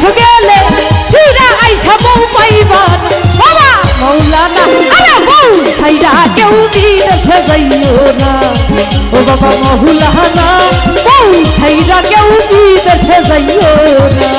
দেশ গেলে ফিরা আইসা বউ পাইবা না বাবা মৌলানা আরে বউ ছাইরা কেউ বিদেশে যাইও না ও বাবা মৌলানা বউ ছাইরা কেউ বিদেশে যাইও না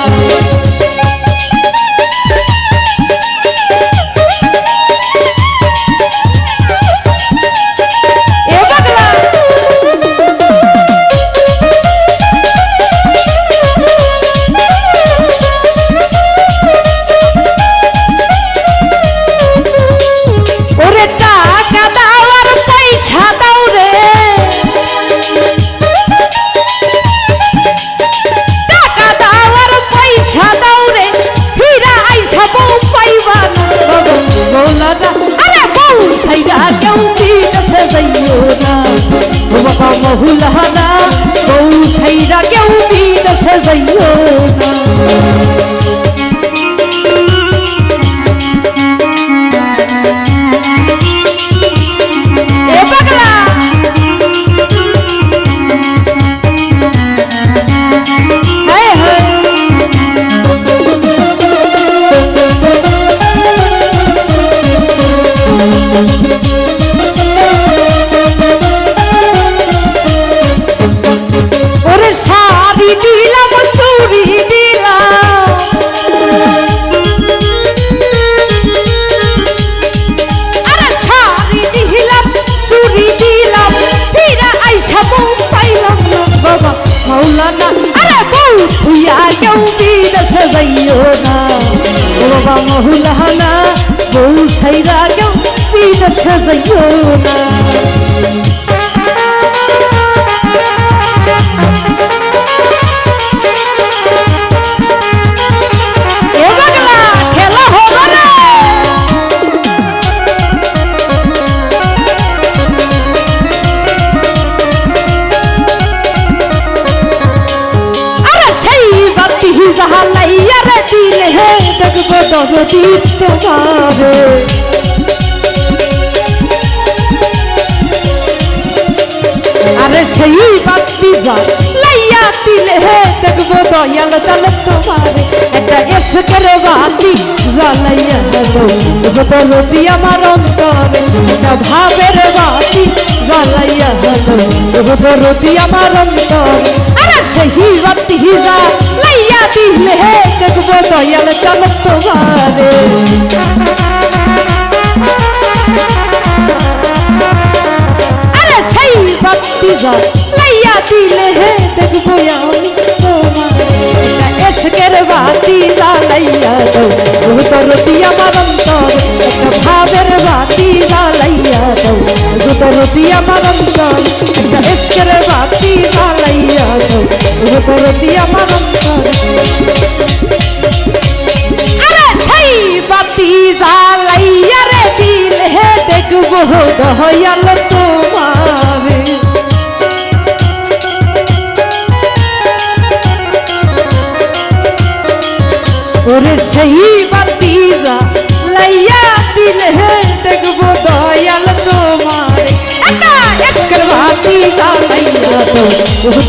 মহুলানা বউ ছাইরা কেউ বিদেশে যাইও না এ পাগলা হায় হায় মৌলানা আরে বউ তুইয়া কেউ বিদেশে যাইও না ও বাবা মৌলানা বউ ছাইরা কেউ বিদেশে যাইও না এ পাগলা খেলা হবে না জাহালাইয়া রে দিলে হে দেখবো দরদি তোমারে আরে সেই বাতি জালাইয়া দিলে হে দেখবো দয়াল জাল তোমারে একটা এসকের বাতি জালাইয়া দেখবো দরদি আমার অন্তরে একটা ভাবের বাতি জালাইয়া দেখবো দরদি আমার অন্তরে আরে সেই বাতি জালাইয়া দিলে হে দেখবো দয়াল জাল তোমারে আরে সেই বাতি জালাইয়া দিলে হে দেখবো আমি তোমারে এসকের বাতি জালাইয়া দাও দরদি আমার অন্তরে একটা ভাবের বাতি জালাইয়া দাও দরদি আমার অন্তরে একটা এসকের বাতি জালাইয়া দাও দরদি আমার অন্তরে আরে সেই বাতি জালাইয়া রে দিলে হে দেখবো দয়াল তোমারে ওরে সেই বাতি জালাইয়া দিলে হে দেখবো দয়াল তোমারে একটা এসকের বাতি জালাইয়া দাও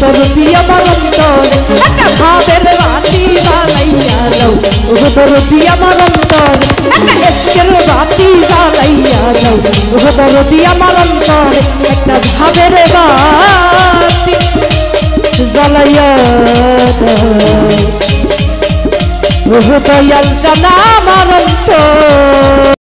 দরদি আমার অন্তরে একটা ভাবের বাতি জালাইয়া দাও দরদি আমার অন্তরে একটা এসকের বাতি জালাইয়া দাও দরদি আমার অন্তরে একটা ভাবের বাতি জালাইয়া দাও দয়াল জানা আমার অন্তরে